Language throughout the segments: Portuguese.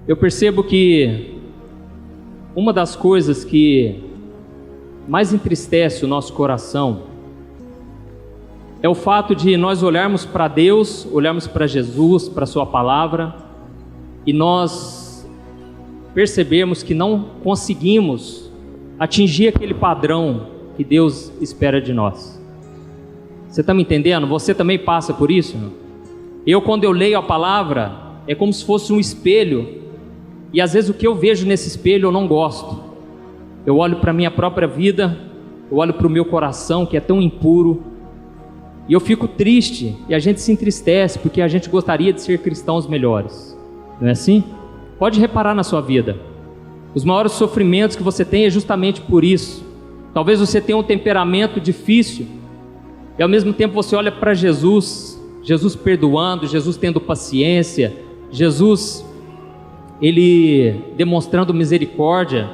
Eu percebo que uma das coisas que mais entristece o nosso coração é o fato de nós olharmos para Deus, olharmos para Jesus, para Sua palavra, e nós percebermos que não conseguimos atingir aquele padrão que Deus espera de nós. Você está me entendendo? Você também passa por isso? Quando eu leio a palavra, é como se fosse um espelho, e às vezes o que eu vejo nesse espelho eu não gosto. Eu olho para a minha própria vida, eu olho para o meu coração que é tão impuro, e eu fico triste, e a gente se entristece, porque a gente gostaria de ser cristãos melhores. Não é assim? Pode reparar na sua vida. Os maiores sofrimentos que você tem é justamente por isso. Talvez você tenha um temperamento difícil, e ao mesmo tempo você olha para Jesus, Jesus perdoando, Jesus tendo paciência, Jesus, Ele demonstrando misericórdia,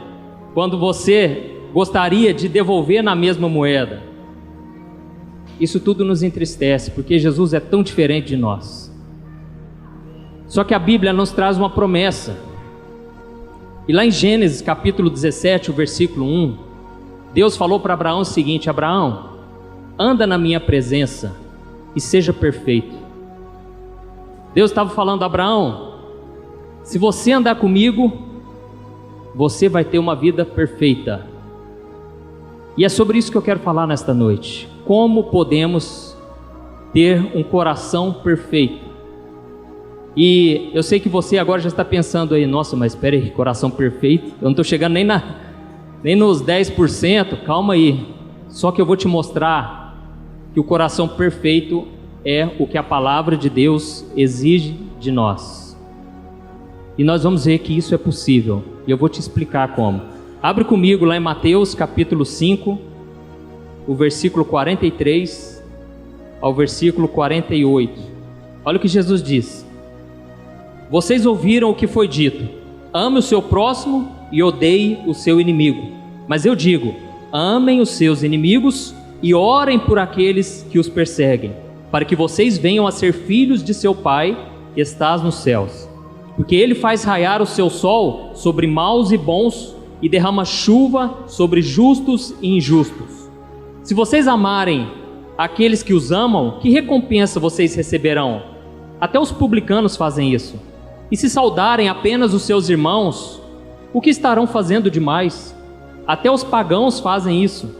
quando você gostaria de devolver na mesma moeda. Isso tudo nos entristece, porque Jesus é tão diferente de nós. Só que a Bíblia nos traz uma promessa, e lá em Gênesis capítulo 17, o versículo 1, Deus falou para Abraão o seguinte: Abraão, anda na minha presença e seja perfeito. Deus estava falando: Abraão, se você andar comigo, você vai ter uma vida perfeita. E é sobre isso que eu quero falar nesta noite. Como podemos ter um coração perfeito? E eu sei que você agora já está pensando aí: nossa, mas espera aí, coração perfeito? Eu não estou chegando nem nos 10%, calma aí. Só que eu vou te mostrar que o coração perfeito é o que a palavra de Deus exige de nós. E nós vamos ver que isso é possível, e eu vou te explicar como. Abre comigo lá em Mateus capítulo 5, o versículo 43 ao versículo 48. Olha o que Jesus diz: vocês ouviram o que foi dito: ame o seu próximo e odeie o seu inimigo. Mas eu digo: amem os seus inimigos e orem por aqueles que os perseguem, para que vocês venham a ser filhos de seu Pai que estás nos céus. Porque Ele faz raiar o seu sol sobre maus e bons, e derrama chuva sobre justos e injustos. Se vocês amarem aqueles que os amam, que recompensa vocês receberão? Até os publicanos fazem isso. E se saudarem apenas os seus irmãos, o que estarão fazendo demais? Até os pagãos fazem isso.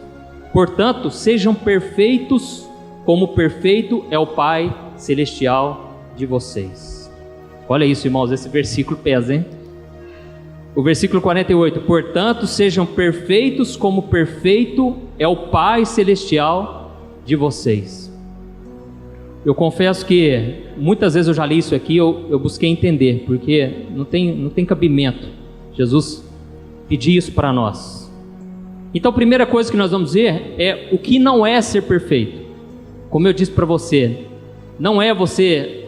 Portanto, sejam perfeitos, como perfeito é o Pai Celestial de vocês. Olha isso, irmãos, esse versículo pesa, hein? O versículo 48, portanto, sejam perfeitos como perfeito é o Pai Celestial de vocês. Eu confesso que muitas vezes eu já li isso aqui, eu busquei entender, porque não tem cabimento Jesus pedir isso para nós. Então a primeira coisa que nós vamos ver é o que não é ser perfeito. Como eu disse para você, não é você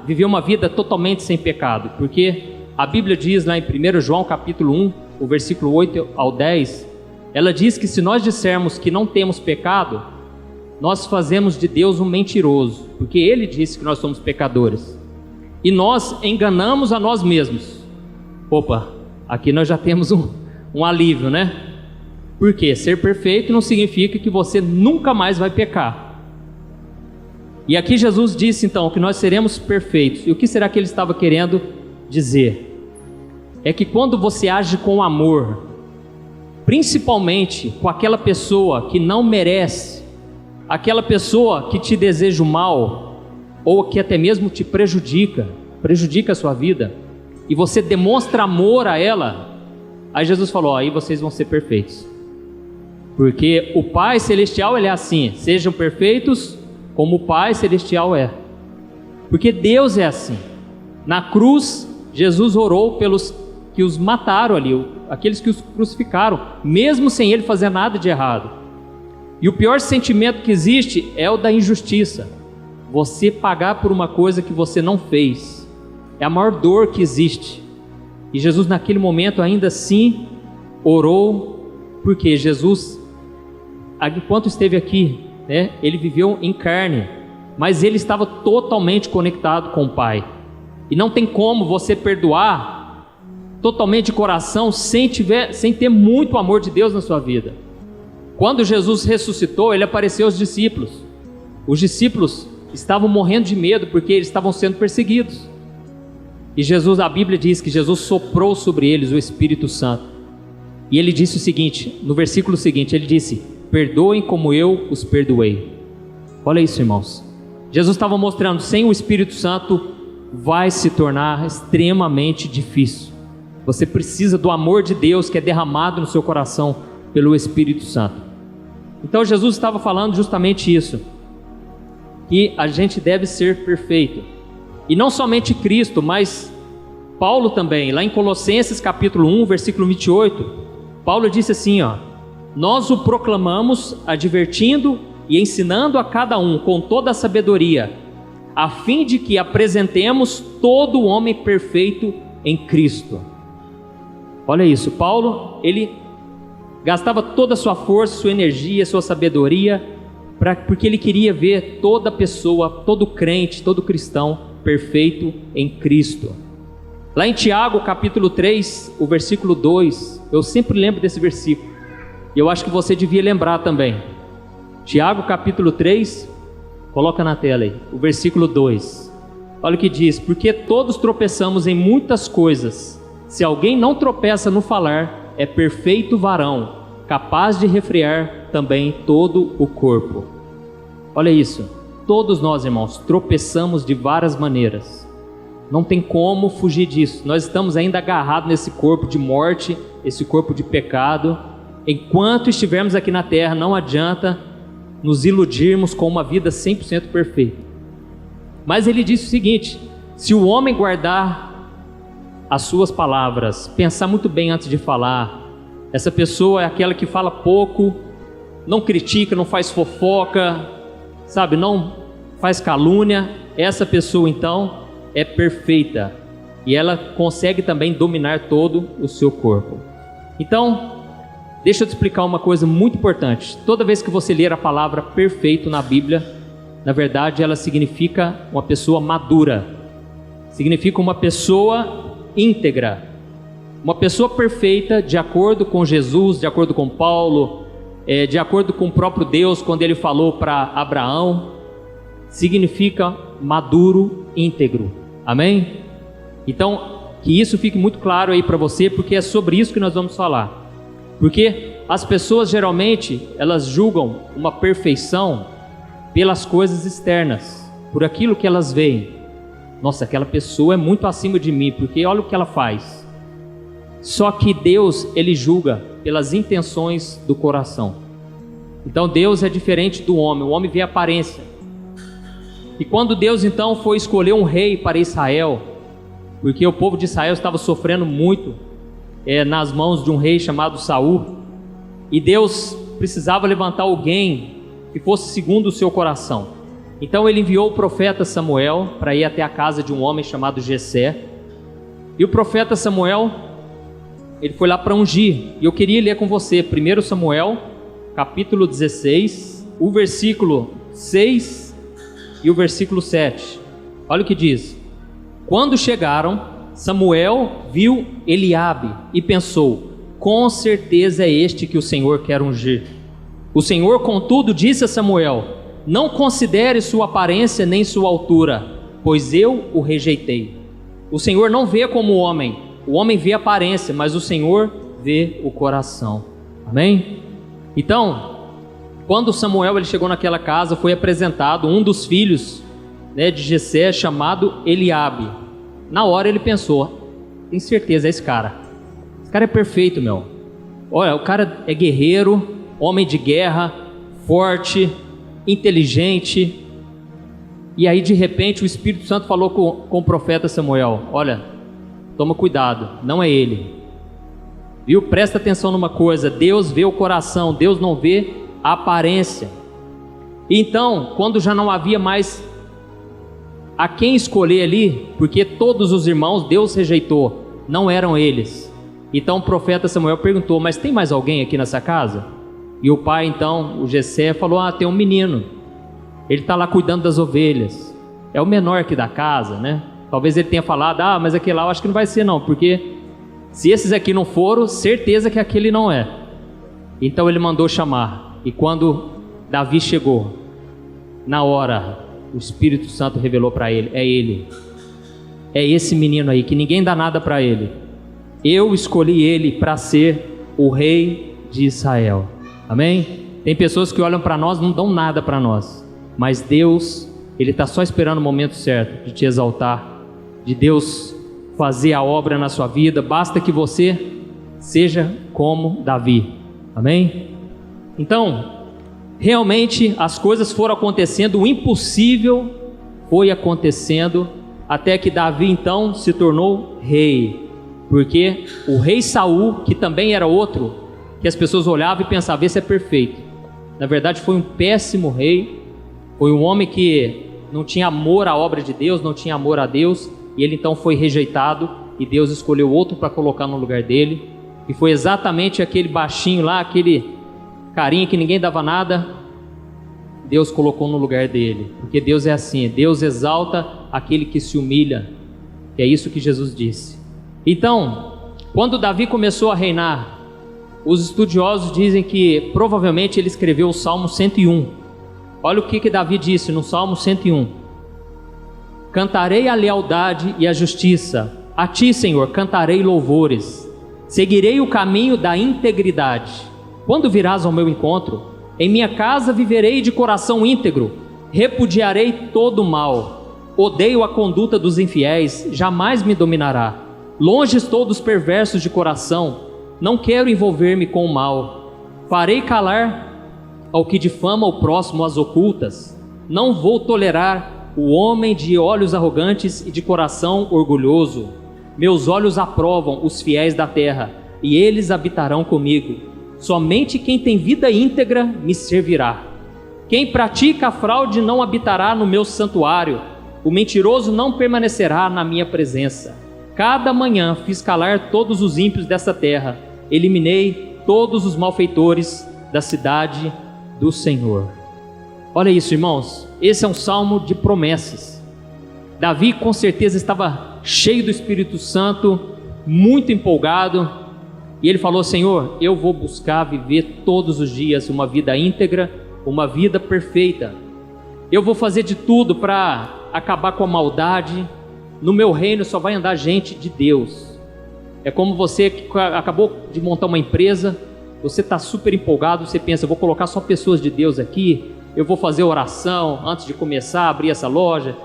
viver uma vida totalmente sem pecado, porque a Bíblia diz lá em 1 João capítulo 1, o versículo 8 ao 10, ela diz que se nós dissermos que não temos pecado, nós fazemos de Deus um mentiroso, porque Ele disse que nós somos pecadores, e nós enganamos a nós mesmos. Opa, aqui nós já temos um alívio, né? Porque ser perfeito não significa que você nunca mais vai pecar. E aqui Jesus disse então que nós seremos perfeitos. E o que será que Ele estava querendo dizer? É que quando você age com amor, principalmente com aquela pessoa que não merece, aquela pessoa que te deseja o mal, ou que até mesmo te prejudica a sua vida, e você demonstra amor a ela, aí Jesus falou: aí vocês vão ser perfeitos, porque o Pai Celestial, Ele é assim: sejam perfeitos como o Pai Celestial é, porque Deus é assim. Na cruz, Jesus orou pelos que os mataram ali, aqueles que os crucificaram, mesmo sem Ele fazer nada de errado. E o pior sentimento que existe é o da injustiça, você pagar por uma coisa que você não fez, é a maior dor que existe. E Jesus naquele momento ainda assim orou, porque Jesus, enquanto esteve aqui, Ele viveu em carne, mas Ele estava totalmente conectado com o Pai. E não tem como você perdoar totalmente de coração sem ter muito amor de Deus na sua vida. Quando Jesus ressuscitou, ele apareceu aos discípulos. Os discípulos estavam morrendo de medo porque eles estavam sendo perseguidos. E Jesus, a Bíblia diz que Jesus soprou sobre eles o Espírito Santo. E ele disse o seguinte, no versículo seguinte, ele disse: perdoem como eu os perdoei. Olha isso, irmãos. Jesus estava mostrando, sem o Espírito Santo vai se tornar extremamente difícil. Você precisa do amor de Deus que é derramado no seu coração pelo Espírito Santo. Então Jesus estava falando justamente isso, que a gente deve ser perfeito. E não somente Cristo, mas Paulo também, lá em Colossenses capítulo 1, versículo 28, Paulo disse assim, nós o proclamamos advertindo e ensinando a cada um com toda a sabedoria, a fim de que apresentemos todo o homem perfeito em Cristo. Olha isso, Paulo, ele gastava toda a sua força, sua energia, sua sabedoria, porque ele queria ver toda pessoa, todo crente, todo cristão perfeito em Cristo. Lá em Tiago capítulo 3, o versículo 2, eu sempre lembro desse versículo, e eu acho que você devia lembrar também. Tiago capítulo 3, coloca na tela aí, o versículo 2, olha o que diz: porque todos tropeçamos em muitas coisas, se alguém não tropeça no falar, é perfeito varão, capaz de refrear também todo o corpo. Olha isso, todos nós, irmãos, tropeçamos de várias maneiras, não tem como fugir disso. Nós estamos ainda agarrados nesse corpo de morte, esse corpo de pecado. Enquanto estivermos aqui na terra, não adianta nos iludirmos com uma vida 100% perfeita. Mas ele disse o seguinte: se o homem guardar as suas palavras, pensar muito bem antes de falar, essa pessoa é aquela que fala pouco, não critica, não faz fofoca, sabe, não faz calúnia, essa pessoa então é perfeita, e ela consegue também dominar todo o seu corpo. Então, deixa eu te explicar uma coisa muito importante. Toda vez que você ler a palavra perfeito na Bíblia, na verdade ela significa uma pessoa madura, significa uma pessoa íntegra, uma pessoa perfeita de acordo com Jesus, de acordo com Paulo, de acordo com o próprio Deus, quando ele falou para Abraão, significa maduro, íntegro. Amém? Então, que isso fique muito claro aí para você, porque é sobre isso que nós vamos falar. Porque as pessoas geralmente, elas julgam uma perfeição pelas coisas externas, por aquilo que elas veem. Nossa, aquela pessoa é muito acima de mim, porque olha o que ela faz. Só que Deus, ele julga pelas intenções do coração. Então Deus é diferente do homem, o homem vê a aparência. E quando Deus então foi escolher um rei para Israel, porque o povo de Israel estava sofrendo muito nas mãos de um rei chamado Saul, e Deus precisava levantar alguém que fosse segundo o seu coração. Então ele enviou o profeta Samuel para ir até a casa de um homem chamado Jessé, e o profeta Samuel, ele foi lá para ungir, e eu queria ler com você 1 Samuel capítulo 16, o versículo 6 e o versículo 7, olha o que diz: quando chegaram, Samuel viu Eliabe e pensou: com certeza é este que o Senhor quer ungir. O Senhor, contudo, disse a Samuel: não considere sua aparência nem sua altura, pois eu o rejeitei. O Senhor não vê como o homem vê a aparência, mas o Senhor vê o coração. Amém? Então, quando Samuel ele chegou naquela casa, foi apresentado um dos filhos de Jessé, chamado Eliabe. Na hora ele pensou: tem certeza, é esse cara é perfeito, meu. Olha, o cara é guerreiro, homem de guerra, forte, inteligente. E aí de repente o Espírito Santo falou com o profeta Samuel: olha, toma cuidado, não é ele. Viu? Presta atenção numa coisa, Deus vê o coração, Deus não vê a aparência. Então, quando já não havia mais a quem escolher ali, porque todos os irmãos Deus rejeitou, não eram eles. Então o profeta Samuel perguntou: mas tem mais alguém aqui nessa casa? E o pai então, o Jessé, falou: tem um menino, ele está lá cuidando das ovelhas, é o menor aqui da casa, né? Talvez ele tenha falado, mas aquele lá eu acho que não vai ser não, porque se esses aqui não foram, certeza que aquele não é. Então ele mandou chamar, e quando Davi chegou, na hora, o Espírito Santo revelou para ele, é esse menino aí, que ninguém dá nada para ele. Eu escolhi ele para ser o rei de Israel. Amém? Tem pessoas que olham para nós, não dão nada para nós, mas Deus, Ele está só esperando o momento certo de te exaltar, de Deus fazer a obra na sua vida. Basta que você seja como Davi. Amém? Então, realmente as coisas foram acontecendo, o impossível foi acontecendo, até que Davi então se tornou rei, porque o rei Saul, que também era outro, que as pessoas olhavam e pensavam, esse é perfeito, na verdade foi um péssimo rei, foi um homem que não tinha amor à obra de Deus, não tinha amor a Deus, e ele então foi rejeitado, e Deus escolheu outro para colocar no lugar dele, e foi exatamente aquele baixinho lá, aquele carinha que ninguém dava nada, Deus colocou no lugar dele, porque Deus é assim, Deus exalta aquele que se humilha, e é isso que Jesus disse. Então, quando Davi começou a reinar, os estudiosos dizem que provavelmente ele escreveu o Salmo 101. Olha o que Davi disse no Salmo 101: cantarei a lealdade e a justiça, a ti, Senhor, cantarei louvores, seguirei o caminho da integridade. Quando virás ao meu encontro, em minha casa viverei de coração íntegro, repudiarei todo o mal, odeio a conduta dos infiéis, jamais me dominará. Longe estou dos perversos de coração, não quero envolver-me com o mal. Farei calar ao que difama o próximo às ocultas, não vou tolerar o homem de olhos arrogantes e de coração orgulhoso. Meus olhos aprovam os fiéis da terra, e eles habitarão comigo. Somente quem tem vida íntegra me servirá. Quem pratica a fraude não habitará no meu santuário. O mentiroso não permanecerá na minha presença. Cada manhã fiz calar todos os ímpios dessa terra. Eliminei todos os malfeitores da cidade do Senhor. Olha isso, irmãos. Esse é um salmo de promessas. Davi com certeza estava cheio do Espírito Santo, muito empolgado. E ele falou: Senhor, eu vou buscar viver todos os dias uma vida íntegra, uma vida perfeita. Eu vou fazer de tudo para acabar com a maldade. No meu reino só vai andar gente de Deus. É como você que acabou de montar uma empresa, você está super empolgado, você pensa, eu vou colocar só pessoas de Deus aqui, eu vou fazer oração antes de começar a abrir essa loja.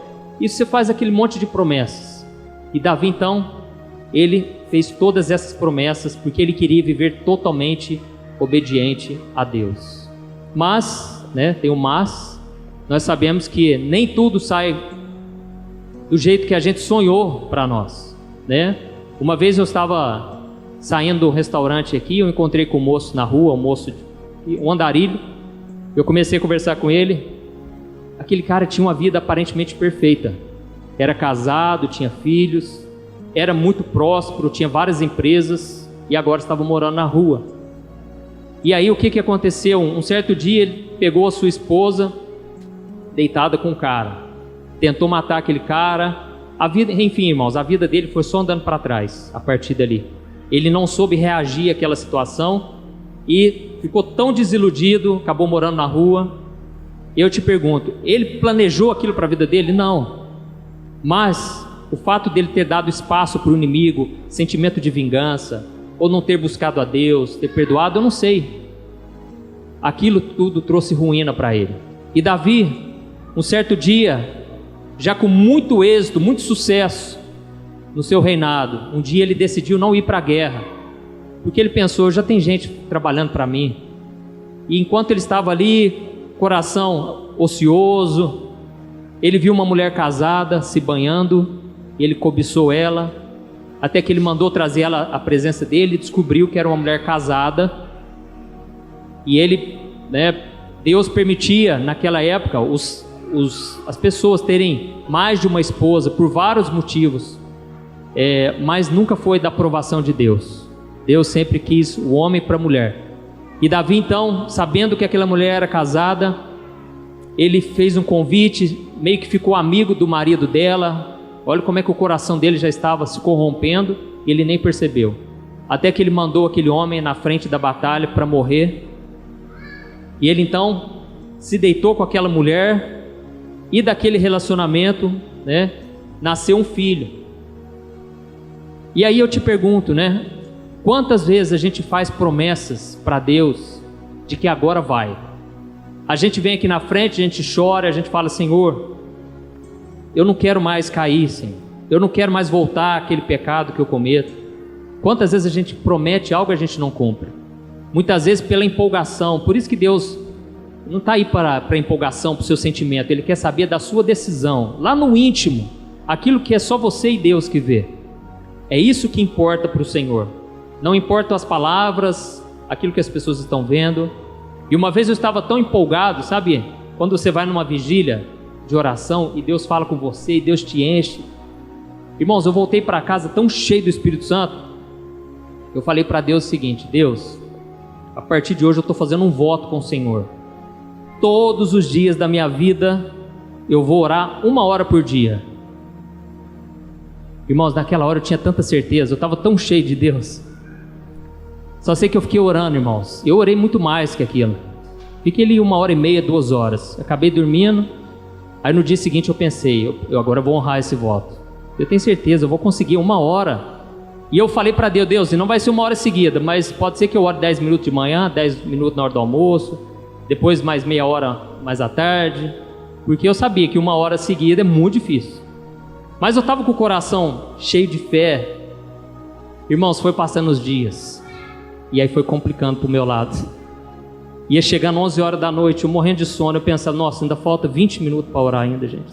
Isso você faz aquele monte de promessas. E Davi então, ele fez todas essas promessas porque ele queria viver totalmente obediente a Deus. Mas, tem um mas, nós sabemos que nem tudo sai do jeito que a gente sonhou para nós, Uma vez eu estava saindo do restaurante aqui, eu encontrei com um moço na rua, um andarilho, eu comecei a conversar com ele. Aquele cara tinha uma vida aparentemente perfeita, era casado, tinha filhos, era muito próspero, tinha várias empresas e agora estava morando na rua. E aí o que aconteceu? Um certo dia ele pegou a sua esposa deitada com o cara, tentou matar aquele cara. Enfim, irmãos, a vida dele foi só andando para trás a partir dali. Ele não soube reagir àquela situação e ficou tão desiludido, acabou morando na rua. Eu te pergunto, ele planejou aquilo para a vida dele? Não. Mas o fato dele ter dado espaço para o inimigo, sentimento de vingança, ou não ter buscado a Deus, ter perdoado, eu não sei. Aquilo tudo trouxe ruína para ele. E Davi, um certo dia, já com muito êxito, muito sucesso no seu reinado, um dia ele decidiu não ir para a guerra, porque ele pensou, já tem gente trabalhando para mim. E enquanto ele estava ali, coração ocioso, ele viu uma mulher casada se banhando, ele cobiçou ela, até que ele mandou trazer ela à presença dele, e descobriu que era uma mulher casada. E ele, Deus permitia naquela época as pessoas terem mais de uma esposa por vários motivos, mas nunca foi da aprovação de Deus. Deus sempre quis o homem para a mulher. E Davi então, sabendo que aquela mulher era casada, ele fez um convite, meio que ficou amigo do marido dela. Olha como é que o coração dele já estava se corrompendo e ele nem percebeu. Até que ele mandou aquele homem na frente da batalha para morrer. E ele então se deitou com aquela mulher e daquele relacionamento, né, nasceu um filho. E aí eu te pergunto, né, quantas vezes a gente faz promessas para Deus de que agora vai? A gente vem aqui na frente, a gente chora, a gente fala: Senhor, eu não quero mais cair, Senhor. Eu não quero mais voltar àquele pecado que eu cometo. Quantas vezes a gente promete algo e a gente não cumpre? Muitas vezes pela empolgação. Por isso que Deus não está aí para empolgação, para o seu sentimento. Ele quer saber da sua decisão, lá no íntimo, aquilo que é só você e Deus que vê. É isso que importa para o Senhor. Não importam as palavras, aquilo que as pessoas estão vendo. E uma vez eu estava tão empolgado, sabe? Quando você vai numa vigília de oração e Deus fala com você e Deus te enche. Irmãos, eu voltei para casa tão cheio do Espírito Santo. Eu falei para Deus o seguinte: Deus, a partir de hoje eu estou fazendo um voto com o Senhor. Todos os dias da minha vida eu vou orar 1 hora por dia. Irmãos, naquela hora eu tinha tanta certeza, eu estava tão cheio de Deus. Só sei que eu fiquei orando, irmãos. Eu orei muito mais que aquilo. Fiquei ali 1h30, 2 horas. Acabei dormindo. Aí no dia seguinte eu pensei: eu agora vou honrar esse voto. Eu tenho certeza, eu vou conseguir 1 hora. E eu falei para Deus: Deus, e não vai ser 1 hora seguida, mas pode ser que eu ore 10 minutos de manhã, 10 minutos na hora do almoço, depois mais meia hora mais à tarde, porque eu sabia que 1 hora seguida é muito difícil. Mas eu estava com o coração cheio de fé. Irmãos, foi passando os dias, e aí foi complicando para o meu lado. Ia chegando 11 horas da noite, eu morrendo de sono, eu pensava: nossa, ainda falta 20 minutos para orar ainda, gente.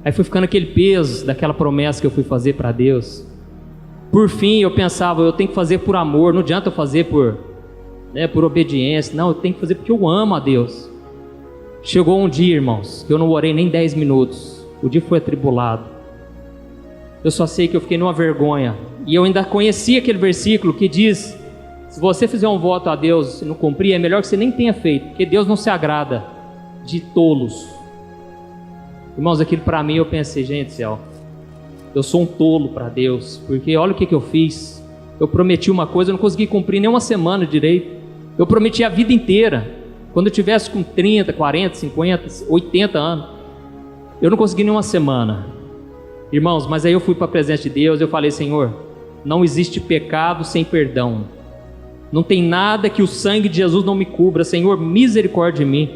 Aí foi ficando aquele peso daquela promessa que eu fui fazer para Deus. Por fim eu pensava: eu tenho que fazer por amor, não adianta eu fazer por obediência, não, eu tenho que fazer porque eu amo a Deus. Chegou um dia, irmãos, que eu não orei nem 10 minutos, o dia foi atribulado. Eu só sei que eu fiquei numa vergonha, e eu ainda conhecia aquele versículo que diz: se você fizer um voto a Deus e não cumprir, é melhor que você nem tenha feito, porque Deus não se agrada de tolos. Irmãos, aquilo para mim, eu pensei: gente, céu, eu sou um tolo para Deus, porque olha o que eu fiz. Eu prometi uma coisa, eu não consegui cumprir nem 1 semana direito. Eu prometi a vida inteira. Quando eu tivesse com 30, 40, 50, 80 anos, eu não consegui nem 1 semana. Irmãos, mas aí eu fui para a presença de Deus, eu falei: Senhor, não existe pecado sem perdão. Não tem nada que o sangue de Jesus não me cubra. Senhor, misericórdia de mim.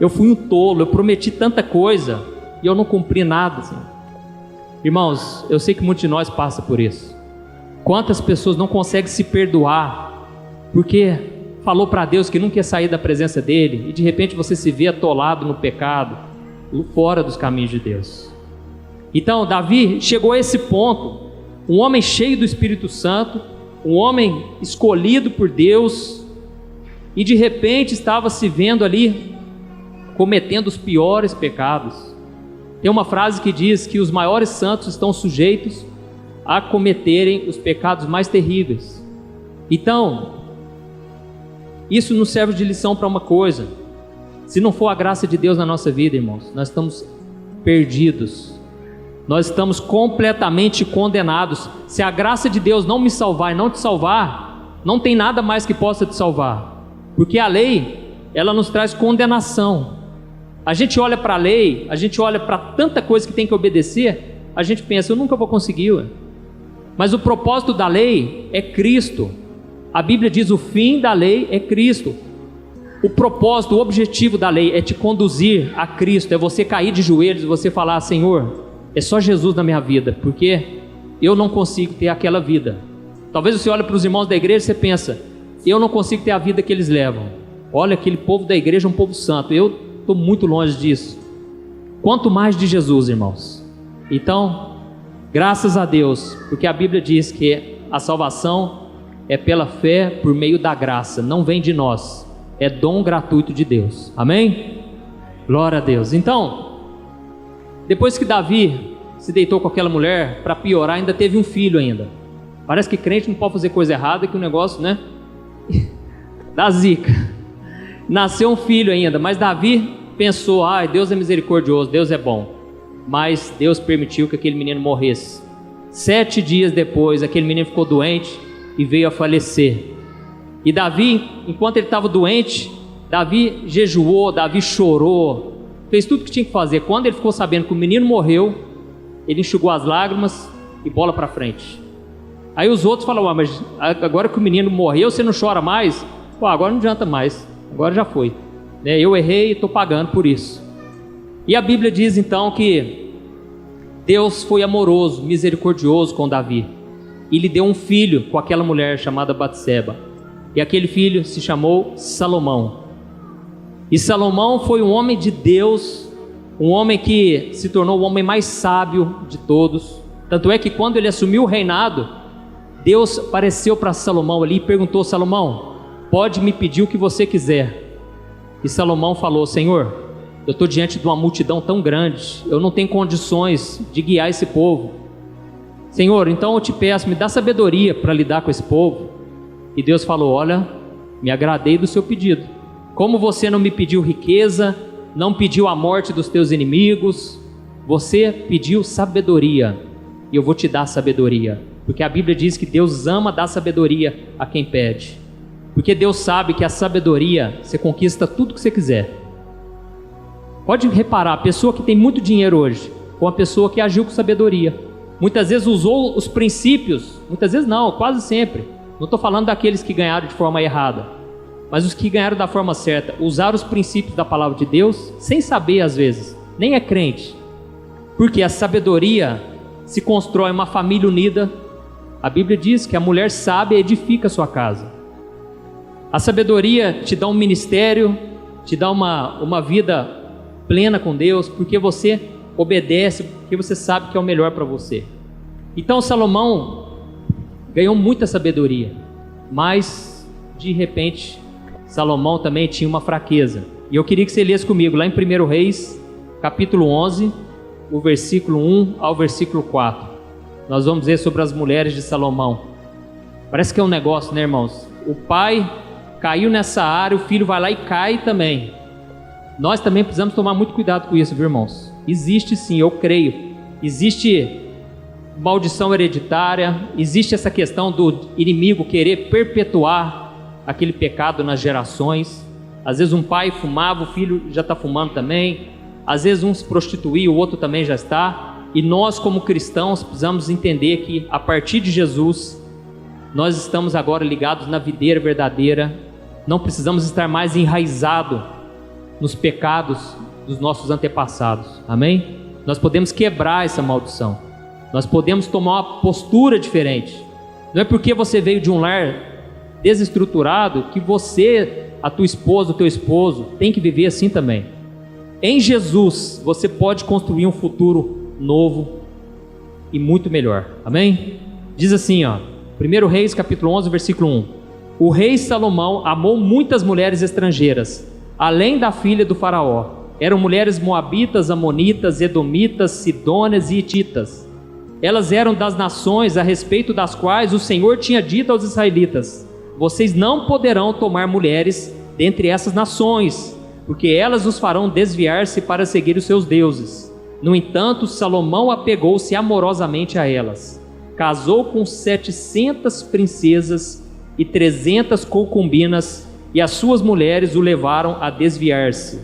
Eu fui um tolo, eu prometi tanta coisa e eu não cumpri nada, Senhor. Irmãos, eu sei que muitos de nós passa por isso. Quantas pessoas não conseguem se perdoar porque falou para Deus que não quer sair da presença dele, e de repente você se vê atolado no pecado, fora dos caminhos de Deus. Então Davi chegou a esse ponto, um homem cheio do Espírito Santo, um homem escolhido por Deus, e de repente estava se vendo ali cometendo os piores pecados. Tem uma frase que diz que os maiores santos estão sujeitos a cometerem os pecados mais terríveis. Então, isso nos serve de lição para uma coisa: se não for a graça de Deus na nossa vida, irmãos, nós estamos perdidos. Nós estamos completamente condenados. Se a graça de Deus não me salvar e não te salvar, não tem nada mais que possa te salvar, porque a lei, ela nos traz condenação. A gente olha para a lei, a gente olha para tanta coisa que tem que obedecer, a gente pensa: eu nunca vou conseguir, ué. Mas o propósito da lei é Cristo. A Bíblia diz: o fim da lei é Cristo. O propósito, o objetivo da lei é te conduzir a Cristo, é você cair de joelhos e você falar: Senhor, é só Jesus na minha vida, porque eu não consigo ter aquela vida. Talvez você olhe para os irmãos da igreja e você pensa: eu não consigo ter a vida que eles levam. Olha, aquele povo da igreja é um povo santo, eu estou muito longe disso. Quanto mais de Jesus, irmãos. Então, graças a Deus, porque a Bíblia diz que a salvação é pela fé por meio da graça, não vem de nós, é dom gratuito de Deus. Amém? Glória a Deus. Então, depois que Davi se deitou com aquela mulher, para piorar, ainda teve um filho ainda. Parece que crente não pode fazer coisa errada, que o negócio, né? Dá zica. Nasceu um filho ainda, mas Davi pensou: ai, Deus é misericordioso, Deus é bom. mas Deus permitiu que aquele menino morresse. 7 dias depois, aquele menino ficou doente e veio a falecer. E Davi, enquanto ele estava doente, Davi jejuou, Davi chorou, fez tudo o que tinha que fazer. Quando ele ficou sabendo que o menino morreu, ele enxugou as lágrimas e bola para frente. Aí os outros falaram: mas agora que o menino morreu, você não chora mais? Pô, agora não adianta mais, agora já foi, né? Eu errei e estou pagando por isso. E a Bíblia diz então que Deus foi amoroso, misericordioso com Davi, e lhe deu um filho com aquela mulher chamada Batseba, e aquele filho se chamou Salomão. E Salomão foi um homem de Deus, um homem que se tornou o homem mais sábio de todos. Tanto é que quando ele assumiu o reinado, Deus apareceu para Salomão ali e perguntou: Salomão, pode me pedir o que você quiser? E Salomão falou: Senhor, eu estou diante de uma multidão tão grande, eu não tenho condições de guiar esse povo. Senhor, então eu te peço, me dá sabedoria para lidar com esse povo. E Deus falou: olha, me agradei do seu pedido. Como você não me pediu riqueza, não pediu a morte dos teus inimigos, você pediu sabedoria, e eu vou te dar sabedoria. Porque a Bíblia diz que Deus ama dar sabedoria a quem pede. Porque Deus sabe que a sabedoria, você conquista tudo que você quiser. Pode reparar, a pessoa que tem muito dinheiro hoje, com a pessoa que agiu com sabedoria, muitas vezes usou os princípios, muitas vezes não, quase sempre. Não estou falando daqueles que ganharam de forma errada, mas os que ganharam da forma certa, usaram os princípios da palavra de Deus, sem saber às vezes, nem é crente. Porque a sabedoria se constrói uma família unida. A Bíblia diz que a mulher sábia edifica a sua casa. A sabedoria te dá um ministério, te dá uma vida plena com Deus, porque você obedece, porque você sabe que é o melhor para você. Então Salomão ganhou muita sabedoria, mas de repente Salomão também tinha uma fraqueza. E eu queria que você lesse comigo lá em 1 Reis, capítulo 11, o versículo 1 ao versículo 4. Nós vamos ver sobre as mulheres de Salomão. Parece que é um negócio, né, irmãos? O pai caiu nessa área, o filho vai lá e cai também. Nós também precisamos tomar muito cuidado com isso, viu, irmãos? Existe sim, eu creio. Existe maldição hereditária, existe essa questão do inimigo querer perpetuar aquele pecado nas gerações. Às vezes um pai fumava, o filho já está fumando também. Às vezes um se prostituía, o outro também já está. E nós, como cristãos, precisamos entender que a partir de Jesus, nós estamos agora ligados na videira verdadeira. Não precisamos estar mais enraizados nos pecados dos nossos antepassados, amém? Nós podemos quebrar essa maldição, nós podemos tomar uma postura diferente. Não é porque você veio de um lar desestruturado que você, a tua esposa, o teu esposo tem que viver assim também. Em Jesus você pode construir um futuro novo e muito melhor, amém? Diz assim, 1 Reis capítulo 11 versículo 1: o rei Salomão amou muitas mulheres estrangeiras, além da filha do faraó. Eram mulheres moabitas, amonitas, edomitas, sidônias e hititas. Elas eram das nações a respeito das quais o Senhor tinha dito aos israelitas: vocês não poderão tomar mulheres dentre essas nações, porque elas os farão desviar-se para seguir os seus deuses. No entanto, Salomão apegou-se amorosamente a elas. Casou com 700 princesas e 300 concubinas, e as suas mulheres o levaram a desviar-se.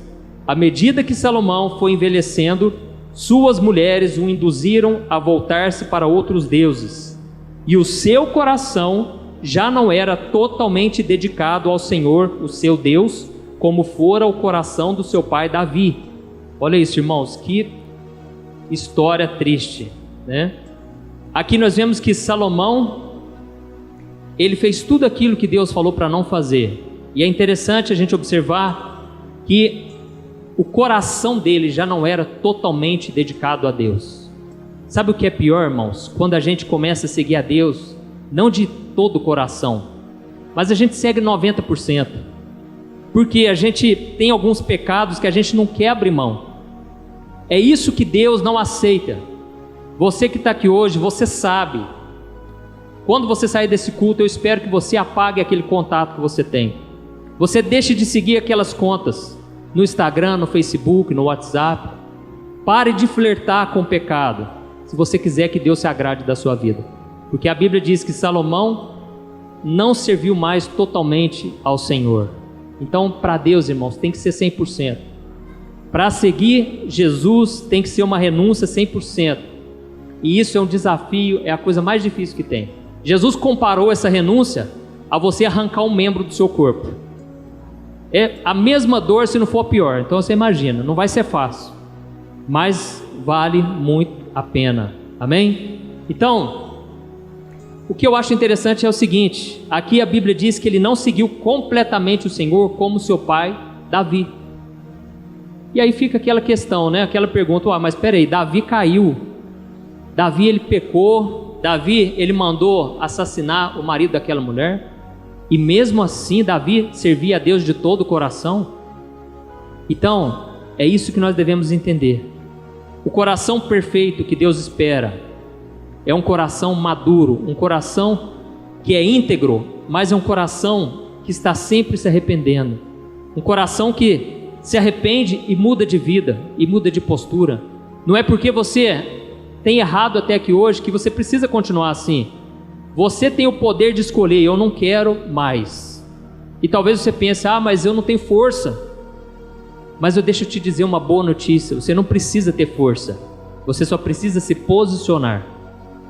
À medida que Salomão foi envelhecendo, suas mulheres o induziram a voltar-se para outros deuses, e o seu coração já não era totalmente dedicado ao Senhor, o seu Deus, como fora o coração do seu pai Davi. Olha isso, irmãos, que história triste, né? Aqui nós vemos que Salomão, ele fez tudo aquilo que Deus falou para não fazer. E é interessante a gente observar que o coração dele já não era totalmente dedicado a Deus. Sabe o que é pior, irmãos? Quando a gente começa a seguir a Deus, não de todo o coração, mas a gente segue 90%. Porque a gente tem alguns pecados que a gente não quer abrir mão. É isso que Deus não aceita. Você que está aqui hoje, você sabe. Quando você sair desse culto, eu espero que você apague aquele contato que você tem. Você deixe de seguir aquelas contas no Instagram, no Facebook, no WhatsApp. Pare de flertar com o pecado, se você quiser que Deus se agrade da sua vida. Porque a Bíblia diz que Salomão não serviu mais totalmente ao Senhor. Então, para Deus, irmãos, tem que ser 100%. Para seguir Jesus, tem que ser uma renúncia 100%. E isso é um desafio, é a coisa mais difícil que tem. Jesus comparou essa renúncia a você arrancar um membro do seu corpo. É a mesma dor, se não for pior. Então você imagina, não vai ser fácil, mas vale muito a pena. Amém? Então, o que eu acho interessante é o seguinte: aqui a Bíblia diz que ele não seguiu completamente o Senhor como seu pai Davi. E aí fica aquela questão, né? Aquela pergunta: mas espera aí, Davi caiu, Davi ele pecou, Davi ele mandou assassinar o marido daquela mulher, e mesmo assim Davi servia a Deus de todo o coração? Então, é isso que nós devemos entender. O coração perfeito que Deus espera é um coração maduro, um coração que é íntegro, mas é um coração que está sempre se arrependendo, um coração que se arrepende e muda de vida, e muda de postura. Não é porque você tem errado até aqui hoje que você precisa continuar assim. Você tem o poder de escolher: eu não quero mais. E talvez você pense: mas eu não tenho força. Mas eu deixo te dizer uma boa notícia: você não precisa ter força, você só precisa se posicionar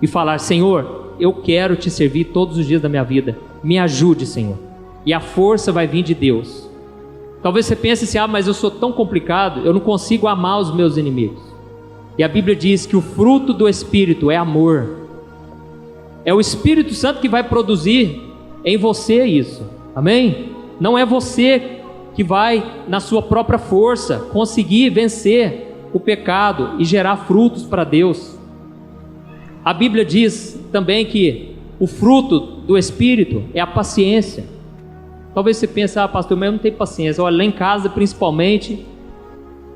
e falar: Senhor, eu quero te servir todos os dias da minha vida, me ajude, Senhor. E a força vai vir de Deus. Talvez você pense assim: mas eu sou tão complicado, eu não consigo amar os meus inimigos. E a Bíblia diz que o fruto do Espírito é amor. É o Espírito Santo que vai produzir em você isso. Amém? Não é você que vai, na sua própria força, conseguir vencer o pecado e gerar frutos para Deus. A Bíblia diz também que o fruto do Espírito é a paciência. Talvez você pense: pastor, mas eu não tenho paciência. Olha, lá em casa principalmente,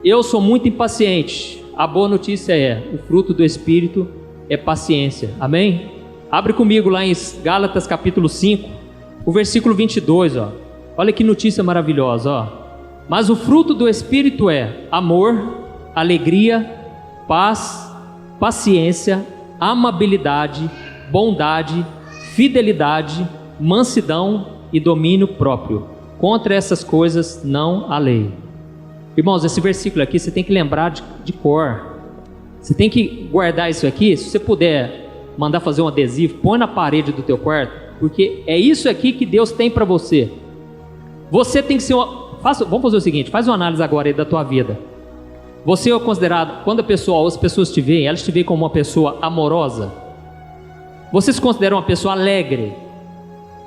eu sou muito impaciente. A boa notícia é: o fruto do Espírito é paciência. Amém? Abre comigo lá em Gálatas capítulo 5, o versículo 22, ó. Olha que notícia maravilhosa, ó. Mas o fruto do Espírito é amor, alegria, paz, paciência, amabilidade, bondade, fidelidade, mansidão e domínio próprio. Contra essas coisas não há lei. Irmãos, esse versículo aqui você tem que lembrar de cor. Você tem que guardar isso aqui. Se você puder mandar fazer um adesivo, põe na parede do teu quarto, porque é isso aqui que Deus tem para você. Você tem que ser vamos fazer o seguinte: faz uma análise agora aí da tua vida. Você é considerado, quando as pessoas te veem, elas te veem como uma pessoa amorosa? Você se considera uma pessoa alegre?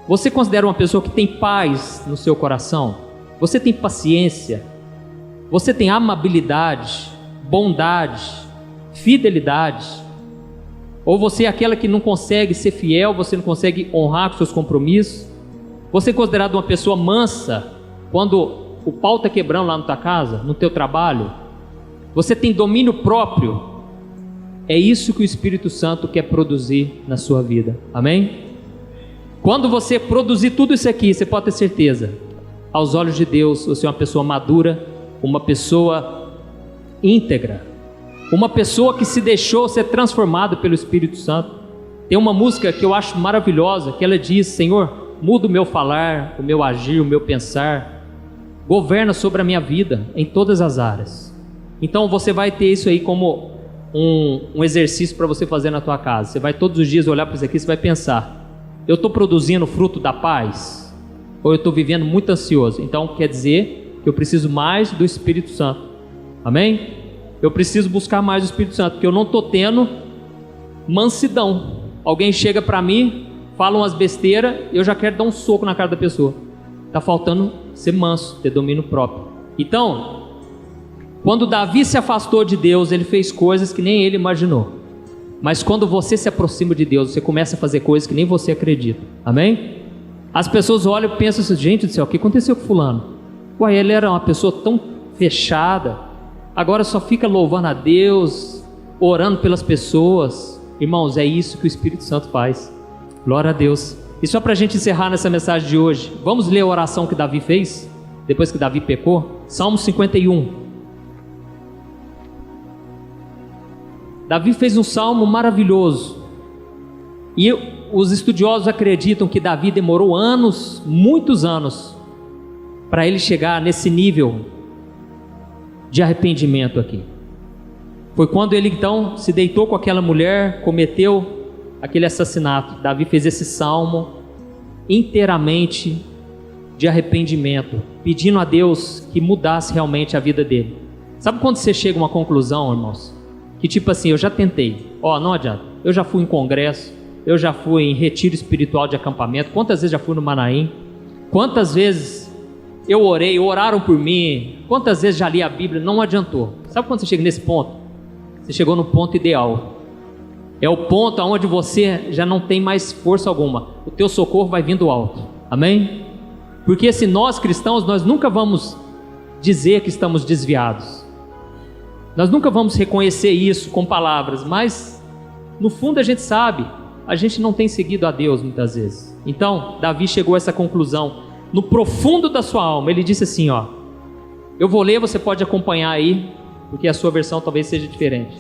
Você considera uma pessoa que tem paz no seu coração? Você tem paciência? Você tem amabilidade, bondade, fidelidade? Ou você é aquela que não consegue ser fiel, você não consegue honrar com seus compromissos? Você é considerado uma pessoa mansa quando o pau está quebrando lá na tua casa, no teu trabalho? Você tem domínio próprio? É isso que o Espírito Santo quer produzir na sua vida. Amém? Quando você produzir tudo isso aqui, você pode ter certeza, aos olhos de Deus, você é uma pessoa madura, uma pessoa íntegra, uma pessoa que se deixou ser transformada pelo Espírito Santo. Tem uma música que eu acho maravilhosa, que ela diz: Senhor, muda o meu falar, o meu agir, o meu pensar, governa sobre a minha vida em todas as áreas. Então você vai ter isso aí como um exercício para você fazer na tua casa. Você vai todos os dias olhar para isso aqui, você vai pensar: eu estou produzindo fruto da paz? Ou eu estou vivendo muito ansioso? Então quer dizer que eu preciso mais do Espírito Santo. Amém? Eu preciso buscar mais o Espírito Santo, porque eu não estou tendo mansidão. Alguém chega para mim, fala umas besteiras, eu já quero dar um soco na cara da pessoa. Está faltando ser manso, ter domínio próprio. Então, quando Davi se afastou de Deus, ele fez coisas que nem ele imaginou. Mas quando você se aproxima de Deus, você começa a fazer coisas que nem você acredita. Amém? As pessoas olham e pensam assim: gente do céu, o que aconteceu com fulano? Ué, ele era uma pessoa tão fechada, agora só fica louvando a Deus, orando pelas pessoas. Irmãos, é isso que o Espírito Santo faz. Glória a Deus. E só para a gente encerrar nessa mensagem de hoje, vamos ler a oração que Davi fez, depois que Davi pecou? Salmo 51. Davi fez um salmo maravilhoso. E os estudiosos acreditam que Davi demorou anos, muitos anos, para ele chegar nesse nível de arrependimento aqui. Foi quando ele então se deitou com aquela mulher, cometeu aquele assassinato. Davi fez esse salmo inteiramente de arrependimento, pedindo a Deus que mudasse realmente a vida dele. Sabe quando você chega a uma conclusão, irmãos? Que tipo assim, eu já tentei, não adianta, eu já fui em congresso, eu já fui em retiro espiritual de acampamento, quantas vezes já fui no Manaim, quantas vezes eu orei, oraram por mim, quantas vezes já li a Bíblia, não adiantou. Sabe quando você chega nesse ponto? Você chegou no ponto ideal. É o ponto onde você já não tem mais força alguma. O teu socorro vai vindo alto. Amém? Porque se nós cristãos, nós nunca vamos dizer que estamos desviados. Nós nunca vamos reconhecer isso com palavras, mas no fundo a gente sabe, a gente não tem seguido a Deus muitas vezes. Então, Davi chegou a essa conclusão. No profundo da sua alma, ele disse assim, eu vou ler, você pode acompanhar aí, porque a sua versão talvez seja diferente.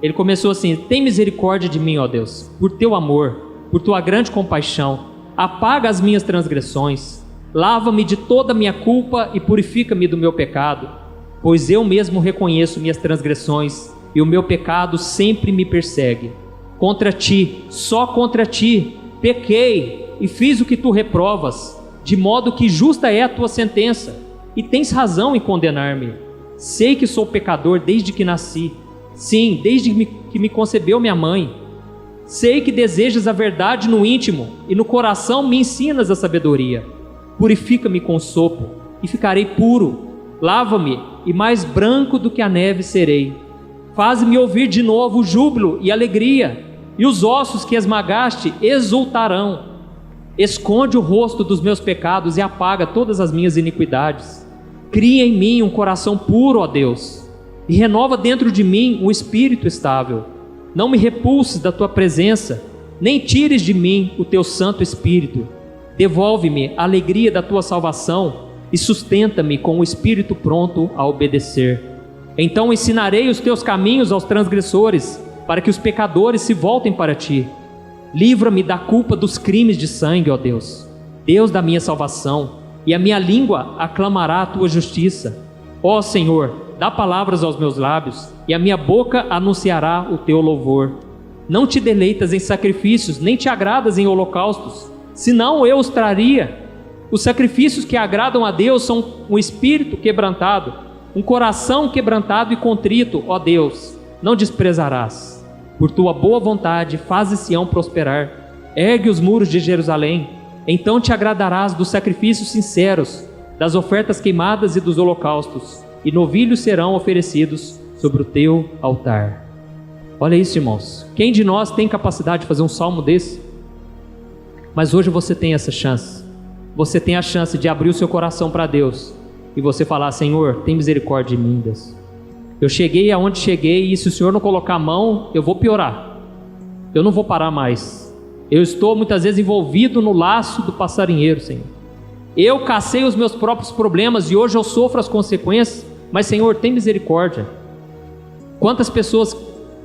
Ele começou assim: tem misericórdia de mim, ó Deus, por teu amor, por tua grande compaixão, apaga as minhas transgressões, lava-me de toda a minha culpa e purifica-me do meu pecado, pois eu mesmo reconheço minhas transgressões e o meu pecado sempre me persegue. Contra ti, só contra ti, pequei e fiz o que tu reprovas, de modo que justa é a tua sentença, e tens razão em condenar-me. Sei que sou pecador desde que nasci, sim, desde que me concebeu minha mãe. Sei que desejas a verdade no íntimo, e no coração me ensinas a sabedoria. Purifica-me com sopo, e ficarei puro. Lava-me, e mais branco do que a neve serei. Faz-me ouvir de novo júbilo e alegria, e os ossos que esmagaste exultarão. Esconde o rosto dos meus pecados e apaga todas as minhas iniquidades. Cria em mim um coração puro, ó Deus, e renova dentro de mim um espírito estável. Não me repulses da tua presença, nem tires de mim o teu Santo Espírito. Devolve-me a alegria da tua salvação e sustenta-me com o espírito pronto a obedecer. Então ensinarei os teus caminhos aos transgressores, para que os pecadores se voltem para ti. Livra-me da culpa dos crimes de sangue, ó Deus, Deus da minha salvação, e a minha língua aclamará a tua justiça. Ó Senhor, dá palavras aos meus lábios, e a minha boca anunciará o teu louvor. Não te deleitas em sacrifícios, nem te agradas em holocaustos, senão eu os traria. Os sacrifícios que agradam a Deus são um espírito quebrantado, um coração quebrantado e contrito, ó Deus, não desprezarás. Por tua boa vontade, fazes Sião prosperar. Ergue os muros de Jerusalém. Então te agradarás dos sacrifícios sinceros, das ofertas queimadas e dos holocaustos, e novilhos serão oferecidos sobre o teu altar. Olha isso, irmãos. Quem de nós tem capacidade de fazer um salmo desse? Mas hoje você tem essa chance. Você tem a chance de abrir o seu coração para Deus e você falar: Senhor, tem misericórdia de mim, Deus. Eu cheguei aonde cheguei, e se o Senhor não colocar a mão, eu vou piorar. Eu não vou parar mais. Eu estou muitas vezes envolvido no laço do passarinheiro, Senhor. Eu cacei os meus próprios problemas e hoje eu sofro as consequências, mas Senhor, tem misericórdia. Quantas pessoas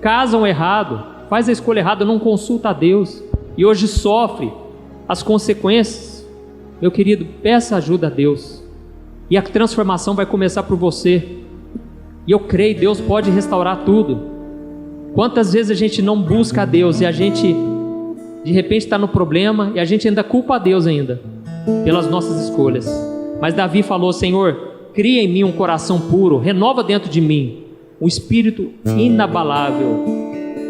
casam errado, faz a escolha errada, não consulta a Deus e hoje sofre as consequências. Meu querido, peça ajuda a Deus e a transformação vai começar por você. E eu creio, Deus pode restaurar tudo. Quantas vezes a gente não busca a Deus e a gente de repente está no problema e a gente ainda culpa a Deus ainda pelas nossas escolhas. Mas Davi falou: Senhor, cria em mim um coração puro, renova dentro de mim um espírito inabalável.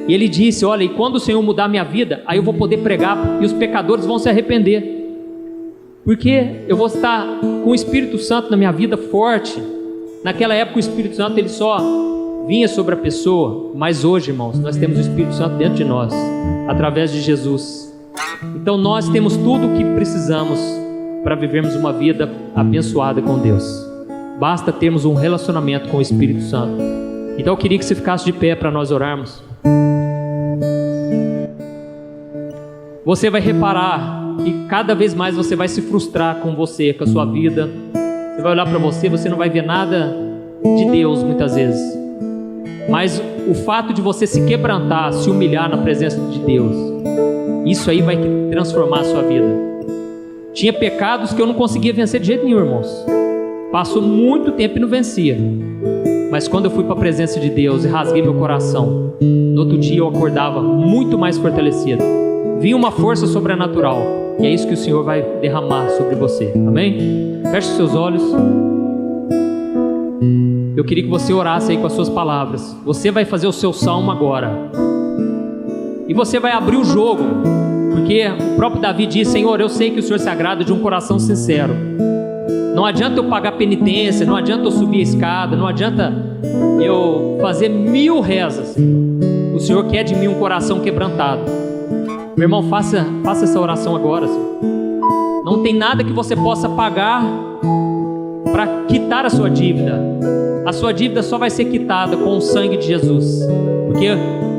E ele disse: olha, e quando o Senhor mudar minha vida, aí eu vou poder pregar e os pecadores vão se arrepender, porque eu vou estar com o Espírito Santo na minha vida forte. Naquela época o Espírito Santo ele só vinha sobre a pessoa, mas hoje, irmãos, nós temos o Espírito Santo dentro de nós, através de Jesus. Então nós temos tudo o que precisamos para vivermos uma vida abençoada com Deus. Basta termos um relacionamento com o Espírito Santo. Então eu queria que você ficasse de pé para nós orarmos. Você vai reparar que cada vez mais você vai se frustrar com você, com a sua vida. Você vai olhar para você, você não vai ver nada de Deus muitas vezes. Mas o fato de você se quebrantar, se humilhar na presença de Deus, isso aí vai transformar a sua vida. Tinha pecados que eu não conseguia vencer de jeito nenhum, irmãos. Passou muito tempo e não vencia. Mas quando eu fui para a presença de Deus e rasguei meu coração, no outro dia eu acordava muito mais fortalecido. Vinha uma força sobrenatural. E é isso que o Senhor vai derramar sobre você. Amém? Feche os seus olhos. Eu queria que você orasse aí com as suas palavras. Você vai fazer o seu salmo agora. E você vai abrir o jogo. Porque o próprio Davi diz: Senhor, eu sei que o Senhor se agrada de um coração sincero. Não adianta eu pagar penitência, não adianta eu subir a escada, não adianta eu fazer 1000 rezas. O Senhor quer de mim um coração quebrantado. Meu irmão, faça essa oração agora, Senhor. Não tem nada que você possa pagar para quitar a sua dívida. A sua dívida só vai ser quitada com o sangue de Jesus. Porque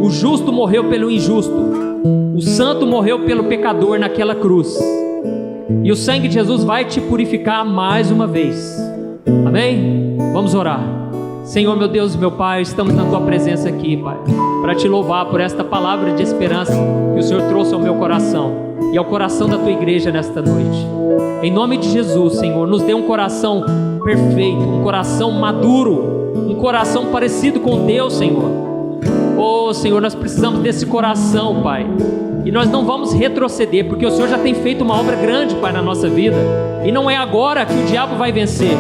o justo morreu pelo injusto, o santo morreu pelo pecador naquela cruz. E o sangue de Jesus vai te purificar mais uma vez. Amém? Vamos orar. Senhor, meu Deus e meu Pai, estamos na Tua presença aqui, Pai, para Te louvar por esta palavra de esperança que o Senhor trouxe ao meu coração e ao coração da Tua igreja nesta noite. Em nome de Jesus, Senhor, nos dê um coração perfeito, um coração maduro, um coração parecido com Deus, Senhor. Oh, Senhor, nós precisamos desse coração, Pai. E nós não vamos retroceder, porque o Senhor já tem feito uma obra grande, Pai, na nossa vida. E não é agora que o diabo vai vencer.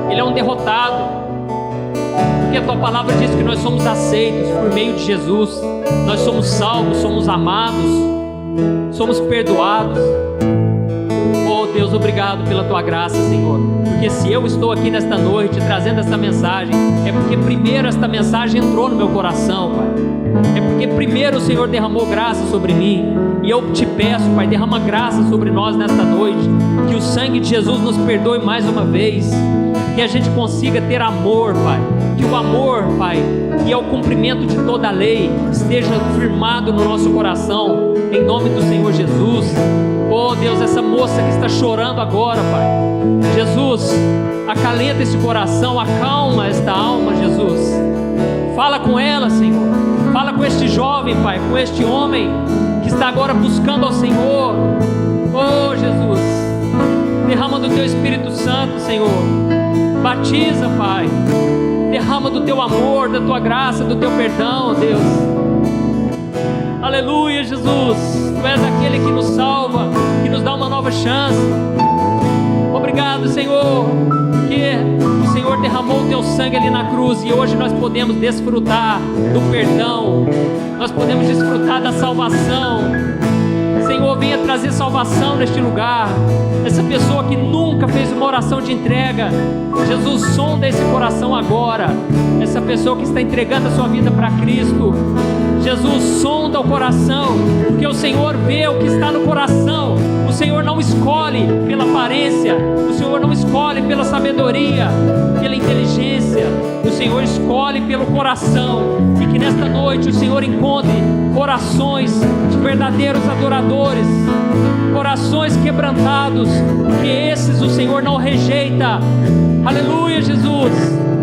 Ele é um derrotado. Porque a Tua palavra diz que nós somos aceitos por meio de Jesus. Nós somos salvos, somos amados, somos perdoados. Oh Deus, obrigado pela Tua graça, Senhor. Porque se eu estou aqui nesta noite trazendo essa mensagem, é porque primeiro esta mensagem entrou no meu coração, Pai. É porque primeiro o Senhor derramou graça sobre mim. E eu te peço, Pai, derrama graça sobre nós nesta noite. Que o sangue de Jesus nos perdoe mais uma vez. Que a gente consiga ter amor, Pai. Que o amor, Pai, que é o cumprimento de toda a lei, esteja firmado no nosso coração. Em nome do Senhor Jesus. Oh Deus, essa moça que está chorando agora, Pai, Jesus, acalenta esse coração, acalma esta alma, Jesus. Fala com ela, Senhor. Fala com este jovem, Pai, com este homem que está agora buscando ao Senhor. Oh Jesus, derrama do Teu Espírito Santo, Senhor. Batiza, Pai. Derrama do Teu amor, da Tua graça, do Teu perdão, Deus. Aleluia, Jesus. Tu és aquele que nos salva, que nos dá uma nova chance. Obrigado, Senhor, porque o Senhor derramou o Teu sangue ali na cruz e hoje nós podemos desfrutar do perdão. Nós podemos desfrutar da salvação. Senhor, venha trazer salvação neste lugar. Essa pessoa que nunca fez uma oração de entrega, Jesus, sonda esse coração agora. Essa pessoa que está entregando a sua vida para Cristo, Jesus, sonda o coração, porque o Senhor vê o que está no coração. O Senhor não escolhe pela aparência, o Senhor não escolhe pela sabedoria, pela inteligência, o Senhor escolhe pelo coração. E que nesta noite o Senhor encontre corações de verdadeiros adoradores, corações quebrantados, que esses o Senhor não rejeita. Aleluia, Jesus.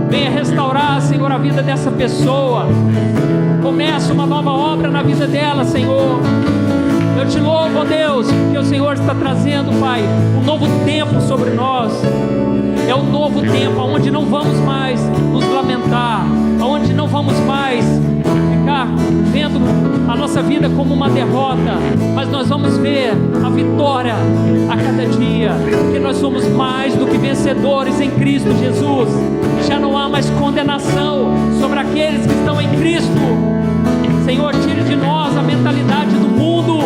Venha restaurar, Senhor, a vida dessa pessoa. Começa uma nova obra na vida dela, Senhor. Eu te louvo, ó Deus, que o Senhor está trazendo, Pai, um novo tempo sobre nós. É um novo tempo onde não vamos mais nos lamentar, onde não vamos mais ficar vendo a nossa vida como uma derrota, mas nós vamos ver a vitória a cada dia, porque nós somos mais do que vencedores em Cristo Jesus. Já não há mais condenação sobre aqueles que estão em Cristo. Senhor, tire de nós a mentalidade do mundo,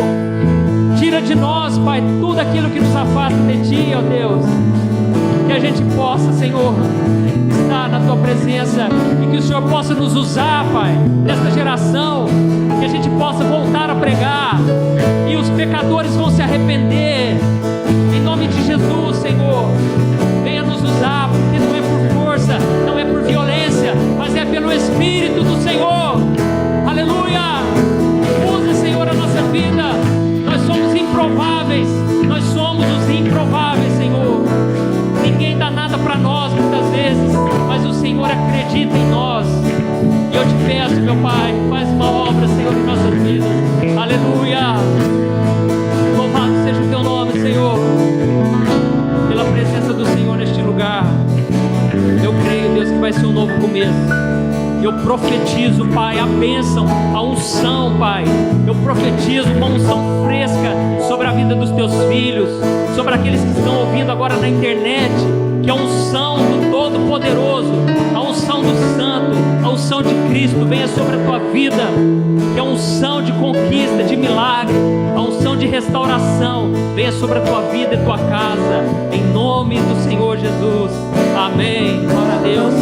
tira de nós, Pai, tudo aquilo que nos afasta de Ti, ó Deus. Que a gente possa, Senhor, estar na Tua presença e que o Senhor possa nos usar, Pai, nesta geração, que a gente possa voltar a pregar e os pecadores vão se arrepender. Em nome de Jesus, Senhor, venha nos usar, porque não é por força, não é por violência, mas é pelo Espírito do Senhor. Aleluia! Use, Senhor, a nossa vida. Nós somos improváveis, nós somos os improváveis, Senhor. Ninguém dá nada para nós muitas vezes, mas o Senhor acredita em nós. E eu te peço, meu Pai, faz uma obra, Senhor, em nossas vidas. Aleluia. Louvado seja o teu nome, Senhor, pela presença do Senhor neste lugar. Eu creio, Deus, que vai ser um novo começo. Eu profetizo, Pai, a bênção, a unção, Pai. Eu profetizo uma unção fresca sobre a vida dos teus filhos, sobre aqueles que estão ouvindo agora na internet, que a unção do Todo-Poderoso, a unção do Santo, a unção de Cristo venha sobre a tua vida, que a unção de conquista, de milagre, a unção de restauração venha sobre a tua vida e tua casa, em nome do Senhor Jesus. Amém. Glória a Deus.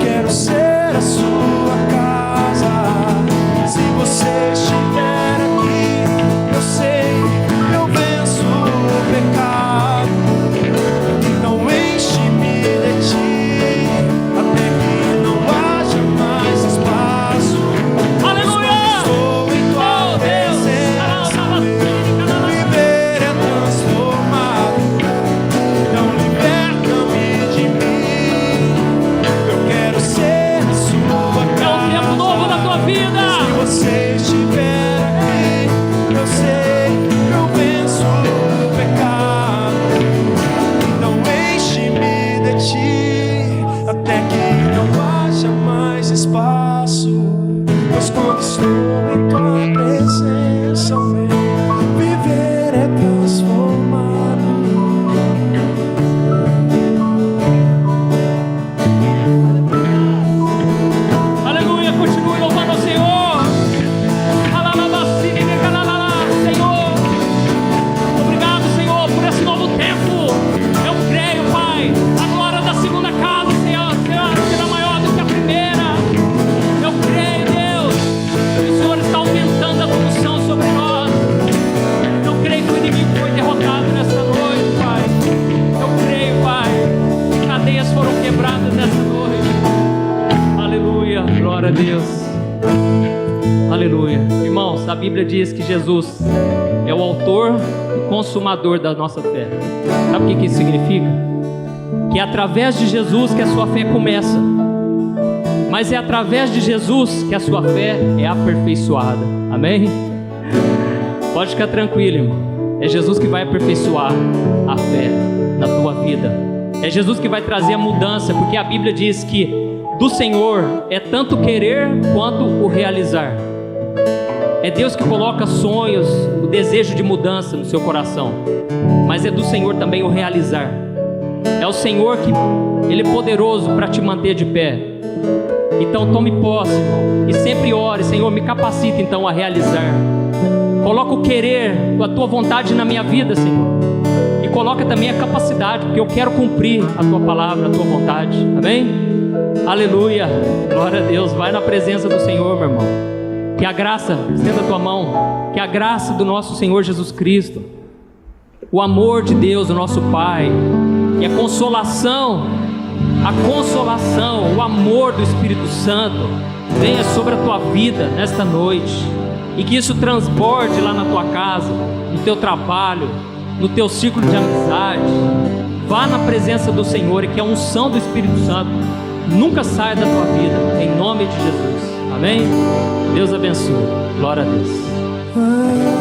Quero ser a sua casa. Se você estiver aqui, eu sei, eu venço o pecado. Então enche-me de ti, até que não haja mais espaço. Aleluia! Estou em tua presença, viver é transformado. Então liberta-me de mim. Eu quero ser a sua casa. É um tempo novo na tua vida. Se você estiver aqui, eu sei, eu venço o pecado. Então enche-me de ti, até que não haja mais espaço. Pois quando estou em tua presença, meu viver é transformado. Aleluia, continue louvando ao Senhor. Senhor, obrigado, Senhor, por esse novo tempo. Eu creio, Pai, a glória da segunda casa, Senhor, será maior do que a primeira. Eu creio, Deus, que o Senhor está aumentando a tua unção sobre nós. Eu creio que o inimigo foi derrotado nessa noite, Pai. Eu creio, Pai, que cadeias foram quebradas nessa noite. Aleluia, glória a Deus. Aleluia. Irmãos, a Bíblia diz que Jesus é o autor e consumador da nossa fé. Sabe o que isso significa? Que é através de Jesus que a sua fé começa, mas é através de Jesus que a sua fé é aperfeiçoada. Amém? Pode ficar tranquilo, irmão. É Jesus que vai aperfeiçoar a fé na tua vida. É Jesus que vai trazer a mudança, porque a Bíblia diz que do Senhor é tanto querer quanto o realizar. É Deus que coloca sonhos, o desejo de mudança no seu coração, mas é do Senhor também o realizar. É o Senhor que Ele é poderoso para te manter de pé. Então tome posse, irmão, e sempre ore: Senhor, me capacita então a realizar. Coloca o querer, a tua vontade na minha vida, Senhor, e coloca também a capacidade, porque eu quero cumprir a tua palavra, a tua vontade. Amém? Aleluia, glória a Deus. Vai na presença do Senhor, meu irmão. Que a graça, estenda a tua mão, que a graça do nosso Senhor Jesus Cristo, o amor de Deus, o nosso Pai, e a consolação, o amor do Espírito Santo venha sobre a tua vida nesta noite, e que isso transborde lá na tua casa, no teu trabalho, no teu círculo de amizade. Vá na presença do Senhor, e que a unção do Espírito Santo nunca saia da tua vida, em nome de Jesus. Amém? Deus abençoe. Glória a Deus.